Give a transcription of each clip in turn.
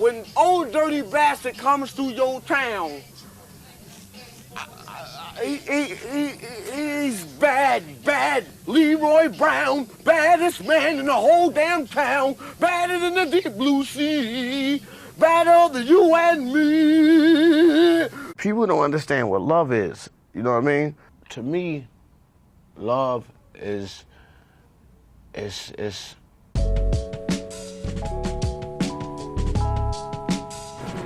when old dirty bastard comes through your town, he's bad. Leroy Brown, baddest man in the whole damn town, badder than the deep blue sea, badder than you and me. People don't understand what love is, you know what I mean? To me, love is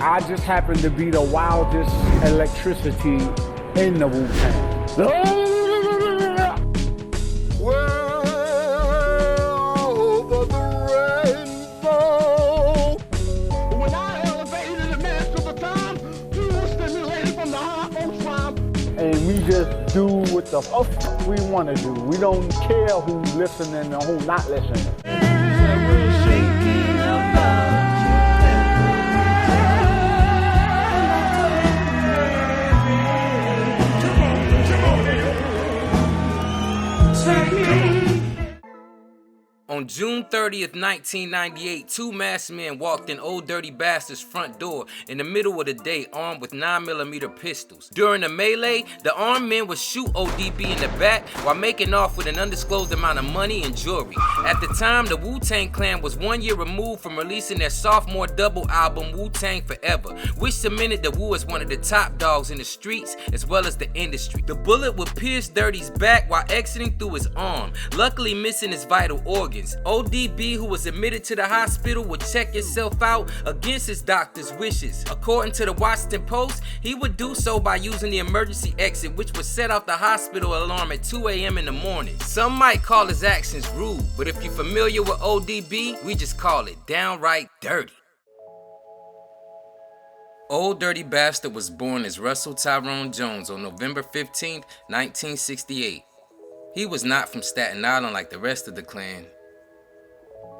I just happen to be the wildest electricity in the Wu-Tang. Over the rainbow. When I elevated the man to the time, he was stimulated from the heart on swamp. And we just do what the fuck we want to do. We don't care who's listening or who's not listening. On June 30th, 1998, two masked men walked in Old Dirty Bastard's front door in the middle of the day armed with 9mm pistols. During the melee, the armed men would shoot ODB in the back while making off with an undisclosed amount of money and jewelry. At the time, the Wu-Tang Clan was 1 year removed from releasing their sophomore double album, Wu-Tang Forever, which cemented the Wu as one of the top dogs in the streets as well as the industry. The bullet would pierce Dirty's back while exiting through his arm, luckily missing his vital organs. ODB, who was admitted to the hospital, would check himself out against his doctor's wishes. According to the Washington Post, he would do so by using the emergency exit, which would set off the hospital alarm at 2 a.m. in the morning. Some might call his actions rude, but if you're familiar with ODB, we just call it downright dirty. Old Dirty Bastard was born as Russell Tyrone Jones on November 15, 1968. He was not from Staten Island like the rest of the clan.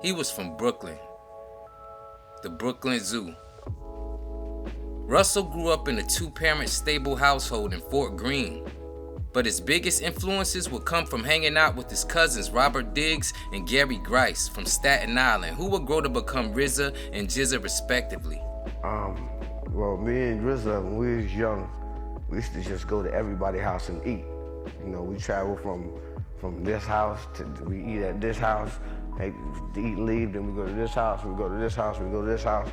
He was from Brooklyn, the Brooklyn Zoo. Russell grew up in a two-parent stable household in Fort Greene, but his biggest influences would come from hanging out with his cousins Robert Diggs and Gary Grice from Staten Island, who would grow to become RZA and GZA respectively. Well, me and RZA, when we was young, we used to just go to everybody's house and eat. You know, we travel from this house to we eat at this house. Hey, eat, leave, then we go to this house, we go to this house, we go to this house.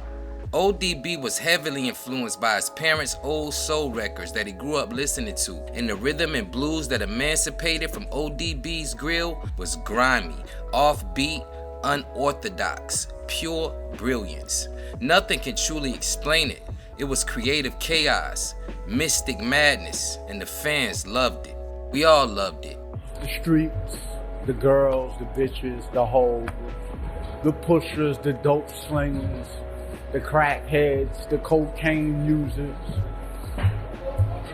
ODB was heavily influenced by his parents' old soul records that he grew up listening to, and the rhythm and blues that emancipated from ODB's grill was grimy, offbeat, unorthodox, pure brilliance. Nothing can truly explain it. It was creative chaos, mystic madness, and the fans loved it. We all loved it. The streets, the girls, the bitches, the hoes, the pushers, the dope slingers, the crackheads, the cocaine users.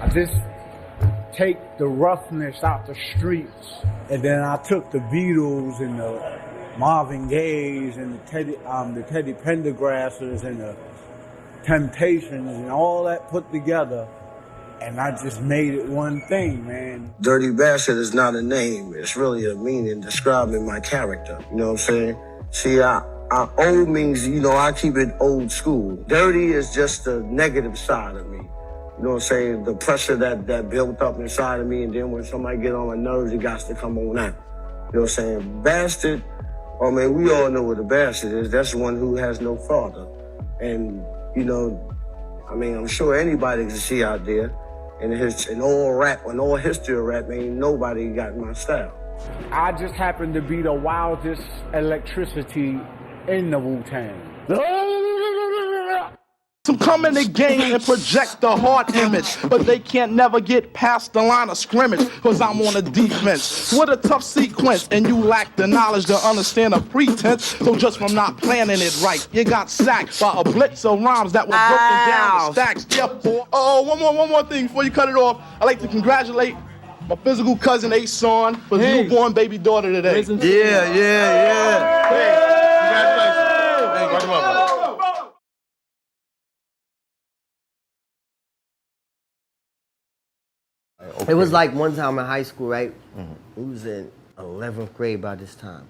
I just take the roughness out the streets, and then I took the Beatles and the Marvin Gayes and the Teddy Pendergrasses and the Temptations and all that put together. And I just made it one thing, man. Dirty Bastard is not a name. It's really a meaning describing my character. You know what I'm saying? See, old means, you know, I keep it old school. Dirty is just the negative side of me. You know what I'm saying? The pressure that built up inside of me, and then when somebody get on my nerves, it got to come on out. You know what I'm saying? Bastard, I mean, we all know what a bastard is. That's the one who has no father. And, you know, I mean, I'm sure anybody can see out there, in all rap, in all history of rap, ain't nobody got my style. I just happen to be the wildest electricity in the Wu-Tang. Some come in the game and project the hard image, but they can't never get past the line of scrimmage, cause I'm on the defense with a tough sequence, and you lack the knowledge to understand a pretense. So just from not planning it right, you got sacked by a blitz of rhymes that were broken down to stacks. Therefore, one more thing before you cut it off. I'd like to congratulate my physical cousin Ason for his newborn baby daughter today. Yeah. Hey, congratulations. Hey, welcome up. Okay. It was like one time in high school, right? We was in 11th grade by this time.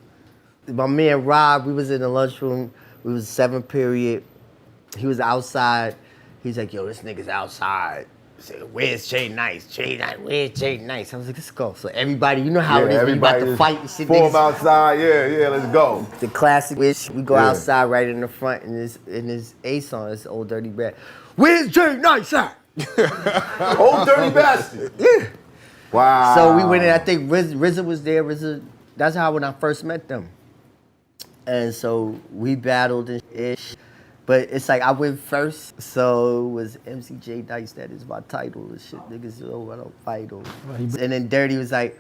My man Rob, we was in the lunchroom. We was 7th period. he was outside. He's like, yo, this nigga's outside. I said, where's Jay Nice? Jay Nice, where's Jay Nice? I was like, let's go. So everybody, you know how it is when you about to fight and shit. Form outside, yeah, let's go. The classic wish, we go outside right in the front and this Ace on, this Old Dirty Bad. Where's Jay Nice at? Old Dirty Bastard. Yeah. Wow. So we went in, I think RZA was there. RZA, that's how when I first met them. And so we battled and ish. But it's like I went first, so it was MCJ Dice, that is my title and shit. Niggas, I don't fight over. And then Dirty was like,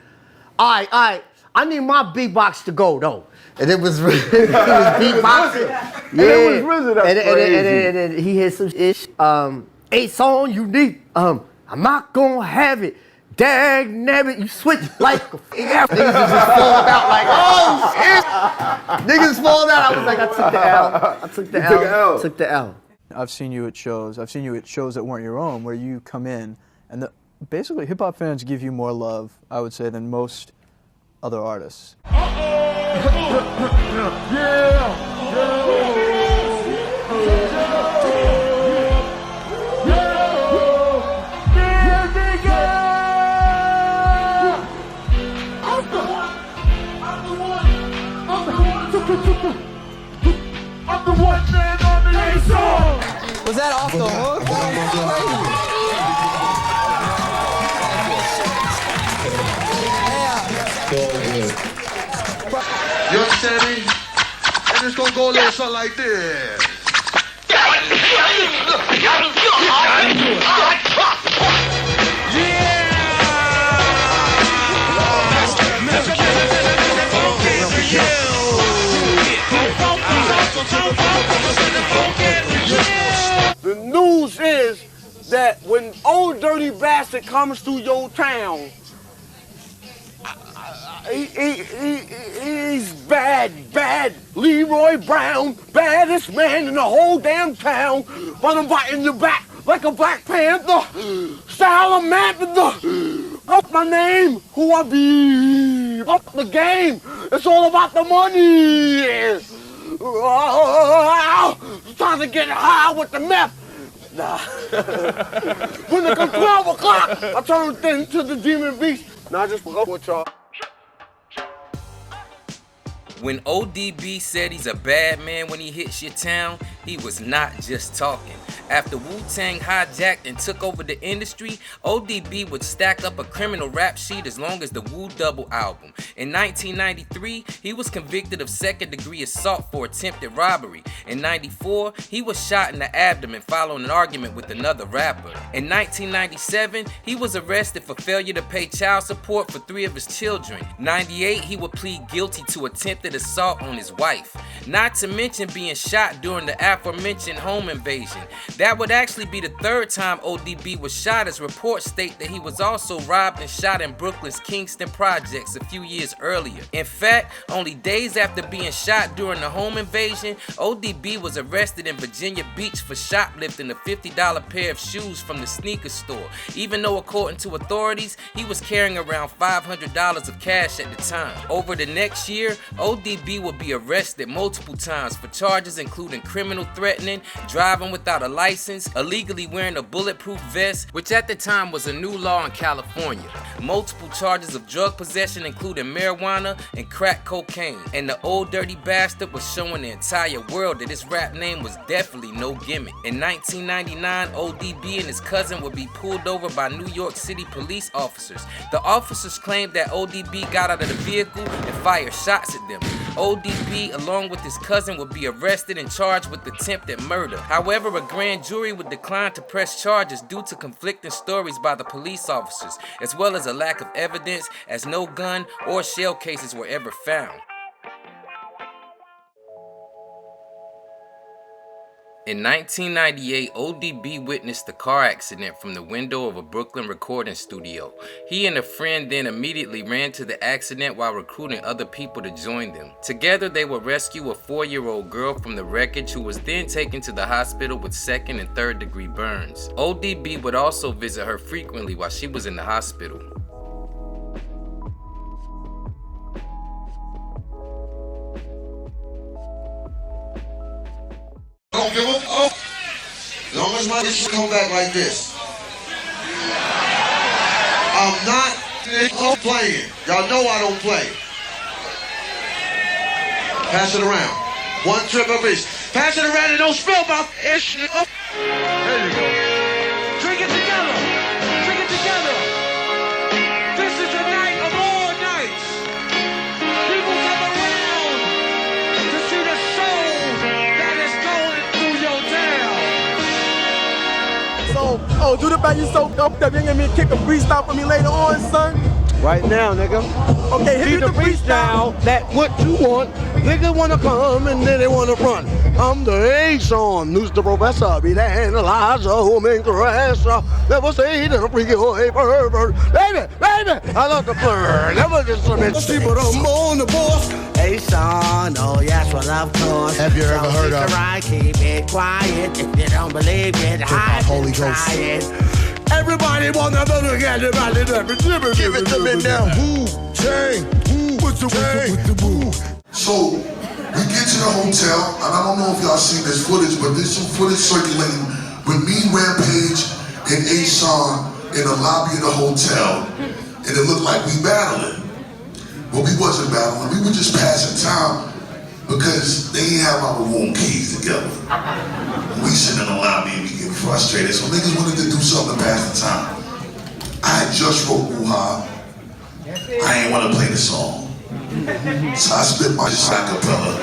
all right, I need my beatbox to go though. And it was, he was beatboxing. And it was RZA, that's crazy. And then he had some ish, a song unique, I'm not gonna have it. Dang nabbit, you switch like a niggas just falling out like, oh shit! Niggas falling out. I was like, I took the L. I've seen you at shows. I've seen you at shows that weren't your own, where you come in, and basically hip-hop fans give you more love, I would say, than most other artists. Was that off the hook? You understand me? And it's gonna go a little something like this. The news is that when Old Dirty Bastard comes through your town, he's bad. Leroy Brown, baddest man in the whole damn town. But I'm biting your back like a Black Panther. Salamander. Up my name, who I be. Up the game. It's all about the money. Trying to get high with the meth. Nah. When it comes 12 o'clock, I turn into the demon beast. Nah, I just forgot with y'all. When ODB said he's a bad man when he hits your town, he was not just talking. After Wu-Tang hijacked and took over the industry, ODB would stack up a criminal rap sheet as long as the Wu Double album. In 1993, he was convicted of second-degree assault for attempted robbery. In 94, he was shot in the abdomen following an argument with another rapper. In 1997, he was arrested for failure to pay child support for 3 of his children. 98, he would plead guilty to attempted assault on his wife. Not to mention being shot during the aforementioned home invasion. That would actually be the 3rd time ODB was shot, as reports state that he was also robbed and shot in Brooklyn's Kingston projects a few years earlier. In fact, only days after being shot during the home invasion, ODB was arrested in Virginia Beach for shoplifting a $50 pair of shoes from the sneaker store, even though according to authorities, he was carrying around $500 of cash at the time. Over the next year, ODB would be arrested multiple times for charges including criminal threatening, driving without a license, illegally wearing a bulletproof vest, which at the time was a new law in California, multiple charges of drug possession including marijuana and crack cocaine, and the Old Dirty Bastard was showing the entire world that his rap name was definitely no gimmick. In 1999, ODB and his cousin would be pulled over by New York City police officers. The officers claimed that ODB got out of the vehicle and fired shots at them. ODB, along with his cousin, would be arrested and charged with attempted murder. However, a grand jury would decline to press charges due to conflicting stories by the police officers, as well as a lack of evidence, as no gun or shell cases were ever found. In 1998, ODB witnessed a car accident from the window of a Brooklyn recording studio. He and a friend then immediately ran to the accident while recruiting other people to join them. Together, they would rescue a 4-year-old girl from the wreckage who was then taken to the hospital with 2nd and 3rd degree burns. ODB would also visit her frequently while she was in the hospital. Don't give a fuck. much money should come back like this. I'm not playing. Y'all know I don't play. Pass it around. One trip apiece. Pass it around and don't spill about ish. There you go. Drink it together. Drink it together. This is the night of all nights. People come around to see the soul that is going through your town. So, oh, do the bang, you so up that you ain't gonna kick a freestyle for me later on, son? Right now, nigga. Okay, hit me the with the freestyle. That what you want. Niggas wanna come and then they wanna run. I'm the A-Son, who's the professor, be the analyzer, who makes the rest. Never say that a freaky boy pervert. Baby, I love the flirt. Never just a bit. People don't moan the boss. A-Son, oh yes, well of course. Have you ever heard of? Keep it quiet. If you don't believe it, hide Holy it, Ghost. try it. Everybody wanna look at it, give it to me now. Wu-Tang, Wu-Tang. So, we get to the hotel, and I don't know if y'all seen this footage, but there's some footage circulating with me, Rampage, and A-Son in the lobby of the hotel, and it looked like we battling. But we wasn't battling, we were just passing time because they didn't have our room keys together. We sitting in the lobby and we get frustrated, so niggas wanted to do something to pass the time. I had just wrote Wuha. I ain't want to play the song. So I spit my acapella.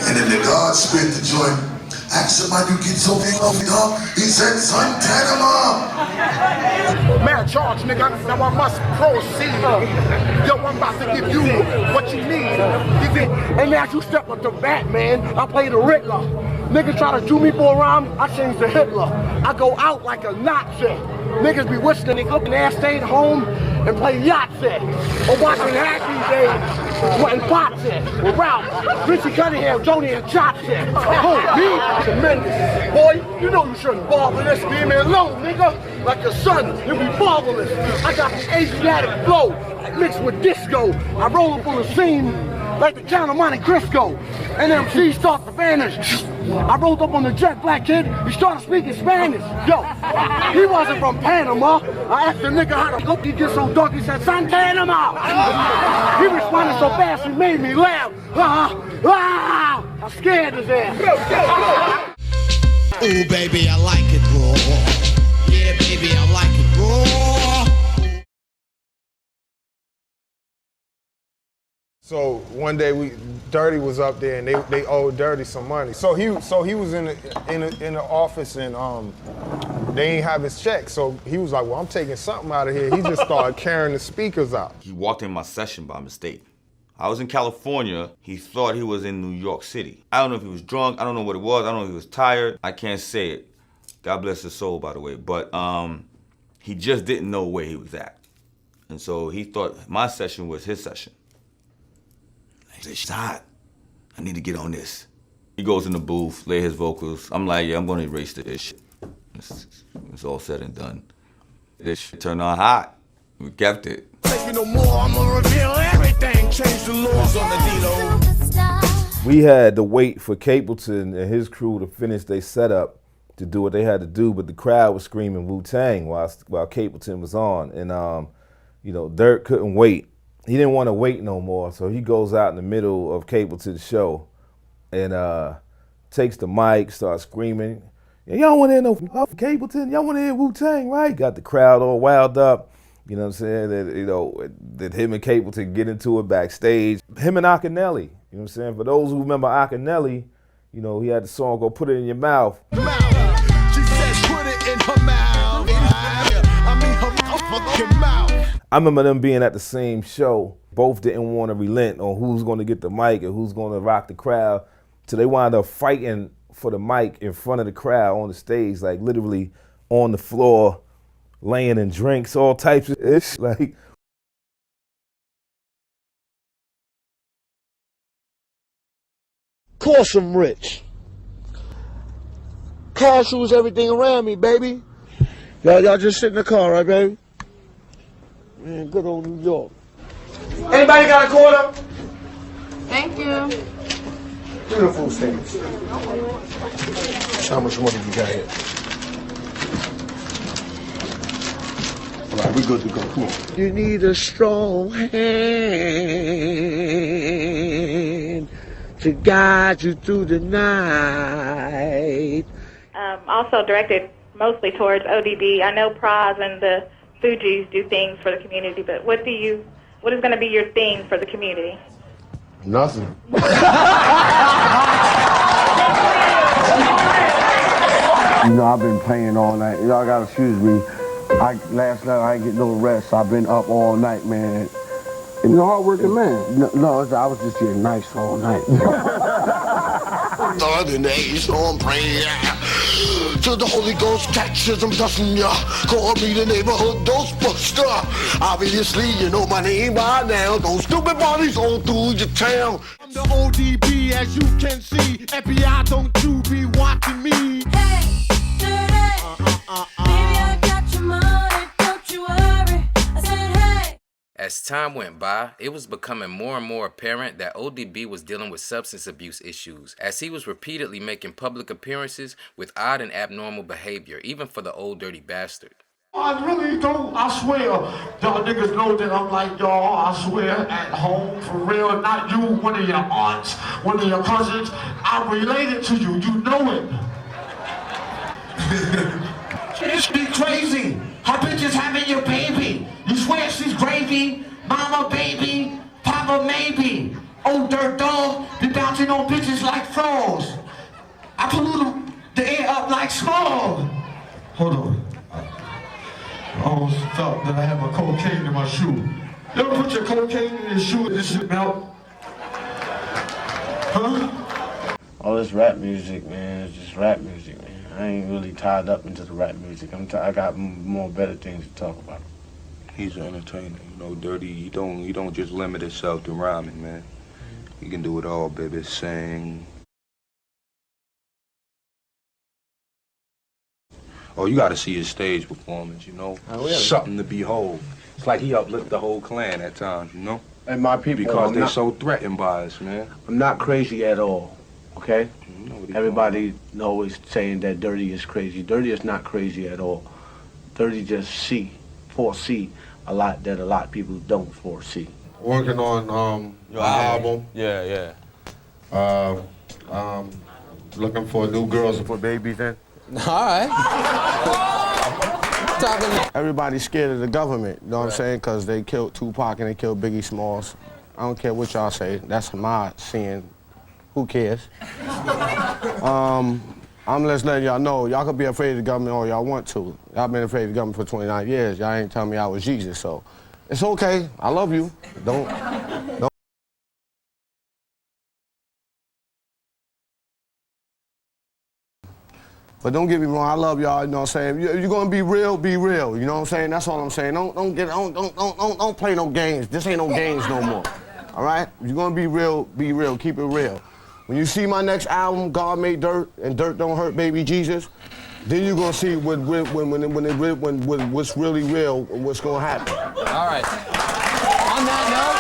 And then the guard spit the joint. Asked somebody to get so big off the dog. He said, son, Tanama. Man, charge, nigga. Now I must proceed. Yo, I'm about to give you what you need. And now you step up to Batman, I play the Riddler. Niggas try to do me for a rhyme, I change to Hitler. I go out like a Nazi. Niggas be wishing they up and ass stayed home and play Yahtzee. Or watching Happy Days, sweating Potsy. With Ralph, Richie Cunningham, Joni, and Chopsy. Oh, me? Tremendous. Boy, you know you shouldn't bother this. Leave me alone, nigga. Like your son, you'll be marvelous. I got the Asiatic flow, mixed with disco. I roll up on the scene like the Count of Monte Cristo. And MC starts to vanish. I rolled up on the jet black kid, he started speaking Spanish. Yo, he wasn't from Panama. I asked the nigga how the fuck he get so dark, he said, San Panama. He responded so fast, he made me laugh. I scared his ass. Ooh, baby, I like it raw. Yeah, baby, I like it raw. So one day Dirty was up there and they owed Dirty some money. So he was in the office and they ain't have his check. So he was like, well, I'm taking something out of here. He just started carrying the speakers out. He walked in my session by mistake. I was in California. He thought he was in New York City. I don't know if he was drunk. I don't know what it was. I don't know if he was tired. I can't say it. God bless his soul, by the way. But he just didn't know where he was at. And so he thought my session was his session. He said, "Shit, hot. I need to get on this." He goes in the booth, lay his vocals. I'm like, yeah, I'm gonna erase this shit. It's all said and done. This shit turned on hot. We kept it. No more, I'm gonna reveal everything. Change the laws on the D-Lo. We had to wait for Capleton and his crew to finish their setup to do what they had to do, but the crowd was screaming Wu-Tang while Capleton was on. And you know, Dirk couldn't wait. He didn't want to wait no more, so he goes out in the middle of Capleton's show and takes the mic, starts screaming, "Y'all want to hear no Capleton? Y'all want to hear Wu-Tang, right?" Got the crowd all wild up. You know what I'm saying? That him and Capleton get into it backstage. Him and Akinelli, you know what I'm saying? For those who remember Akinelli, you know, he had the song "Go Put It in Your Mouth." She said put it in her mouth. I mean her fucking mouth. I remember them being at the same show. Both didn't want to relent on who's going to get the mic and who's going to rock the crowd. So they wound up fighting for the mic in front of the crowd on the stage, like literally on the floor, laying in drinks, all types of ish. Like, Course I'm rich. Cash rules everything around me, baby. Y'all just sit in the car, right, baby? Man, good old New York. Anybody got a quarter? Thank you. Beautiful things. How much money you got here? All right, we're good to go. Come on. You need a strong hand to guide you through the night. Also directed mostly towards ODB. I know Praz and the Fugees do things for the community, but what is going to be your theme for the community? Nothing. You know, I've been playing all night. Y'all gotta excuse me. Last night I didn't get no rest. I've been up all night, man. And you're a hard-working man. No, I was just getting nice all night. Thursday days on prayer to the Holy Ghost catches I'm dusting ya. Call me the neighborhood Ghostbuster. Obviously, you know my name by now. Those stupid bodies all through your town. I'm the ODB, as you can see. FBI, don't you be watching me. Hey, dirty. Baby, I got your money, don't you worry. I said, hey. As time went by, it was becoming more and more apparent that ODB was dealing with substance abuse issues, as he was repeatedly making public appearances with odd and abnormal behavior, even for the old dirty bastard. I really don't. I swear. Y'all niggas know that I'm like y'all. I swear. At home, for real. Not you, one of your aunts, one of your cousins. I'm related to you. You know it. This be crazy. Her bitch is having your baby. You swear she's gravy? Mama baby, Papa maybe. Old dirt dog, be bouncing on bitches like frogs. I pollute the air up like smog. Hold on. I almost felt that I had my cocaine in my shoe. You ever put your cocaine in your shoe and this shit melt? Huh? All this rap music, man, it's just rap music, man. I ain't really tied up into the rap music. I got more better things to talk about. He's an entertainer, you know, Dirty. He don't just limit himself to rhyming, man. He can do it all, baby. Sing. Oh, you gotta see his stage performance, you know? Oh, really? Something to behold. It's like he uplift the whole clan at times, you know? And my people, because they're so threatened by us, man. I'm not crazy at all, okay? Everybody always saying that Dirty is crazy. Dirty is not crazy at all. Dirty just foresee a lot that a lot of people don't foresee. Working on my album. Yeah. Looking for new girls to put babies in. All right. Everybody's scared of the government, you know what I'm saying? Because they killed Tupac and they killed Biggie Smalls. I don't care what y'all say. That's my seeing. Who cares? I'm just letting y'all know, y'all can be afraid of the government all y'all want to. Y'all been afraid of the government for 29 years. Y'all ain't telling me I was Jesus, so it's okay. I love you. Don't. But don't get me wrong, I love y'all, you know what I'm saying? You're gonna be real, you know what I'm saying? That's all I'm saying. Don't play no games. This ain't no games no more. All right? If you're gonna be real, keep it real. When you see my next album, God Made Dirt, and Dirt Don't Hurt Baby Jesus, then you're gonna see what's really real and what's gonna happen. All right. On that note.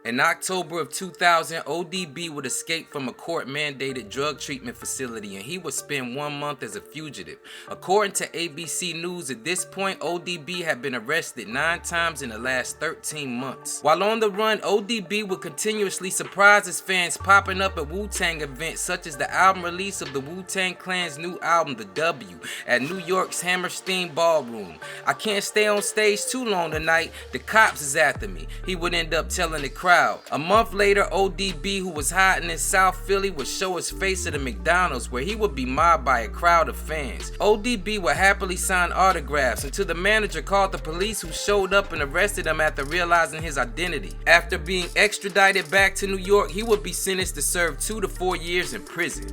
In October of 2000, ODB would escape from a court-mandated drug treatment facility, and he would spend 1 month as a fugitive. According to ABC News, at this point, ODB had been arrested 9 times in the last 13 months. While on the run, ODB would continuously surprise his fans, popping up at Wu-Tang events such as the album release of the Wu-Tang Clan's new album, The W, at New York's Hammerstein Ballroom. "I can't stay on stage too long tonight, the cops is after me," he would end up telling the crowd. A month later, ODB, who was hiding in South Philly, would show his face at a McDonald's where he would be mobbed by a crowd of fans. ODB would happily sign autographs until the manager called the police, who showed up and arrested him after realizing his identity. After being extradited back to New York, he would be sentenced to serve 2 to 4 years in prison.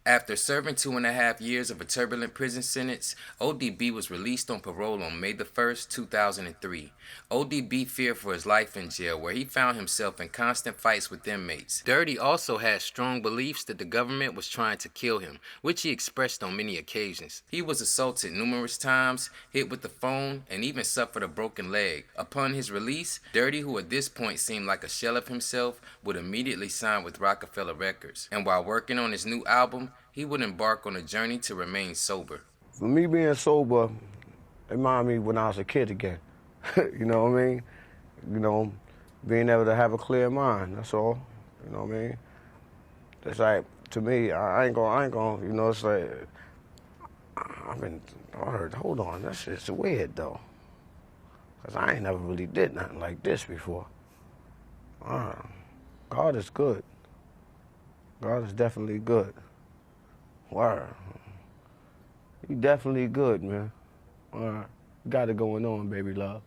After serving 2.5 years of a turbulent prison sentence, ODB was released on parole on May the 1st, 2003. ODB feared for his life in jail, where he found himself in constant fights with inmates. Dirty also had strong beliefs that the government was trying to kill him, which he expressed on many occasions. He was assaulted numerous times, hit with the phone, and even suffered a broken leg. Upon his release, Dirty, who at this point seemed like a shell of himself, would immediately sign with Rockefeller Records. And while working on his new album, he would embark on a journey to remain sober. For me, being sober, it reminded me when I was a kid again. You know what I mean? You know, being able to have a clear mind, that's all. You know what I mean? It's like, to me, I ain't gonna, you know, it's like, I heard, hold on, that shit's weird though. Cause I ain't never really did nothing like this before. God is good. God is definitely good. Word. You definitely good, man. You got it going on, baby love.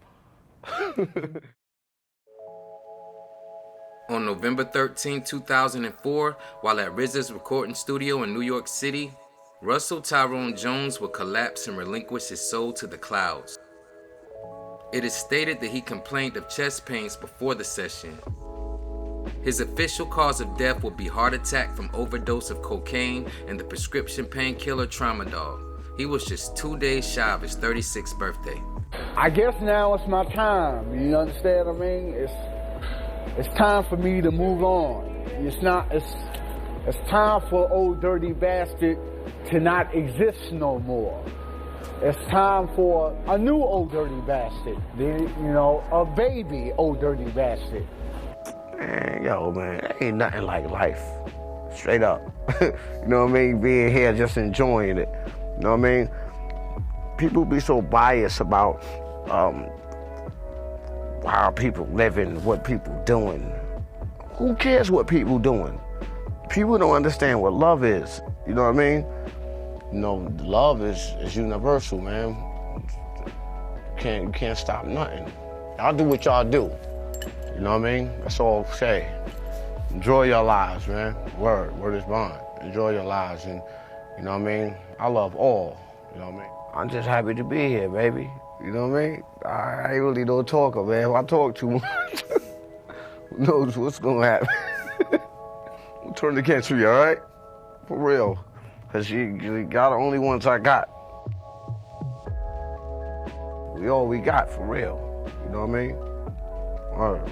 On November 13, 2004, while at RZA's recording studio in New York City, Russell Tyrone Jones would collapse and relinquish his soul to the clouds. It is stated that he complained of chest pains before the session. His official cause of death would be heart attack from overdose of cocaine and the prescription painkiller Tramadol. He was just 2 days shy of his 36th birthday. I guess now it's my time. You understand what I mean? It's time for me to move on. It's time for old dirty bastard to not exist no more. It's time for a new old dirty bastard. A baby old dirty bastard. Man, yo, man, ain't nothing like life. Straight up. You know what I mean? Being here, just enjoying it. You know what I mean? People be so biased about how people living, what people doing. Who cares what people doing? People don't understand what love is. You know what I mean? You know, love is universal, man. You can't stop nothing. Y'all do what y'all do. You know what I mean? That's all I'll say. Enjoy your lives, man. Word is bond. Enjoy your lives, and you know what I mean? I love all, you know what I mean? I'm just happy to be here, baby. You know what I mean? I ain't really no talker, man. If I talk too much, who knows what's gonna happen? We'll turn against you, all right? For real. Cause you got the only ones I got. We all we got, for real. You know what I mean? All right.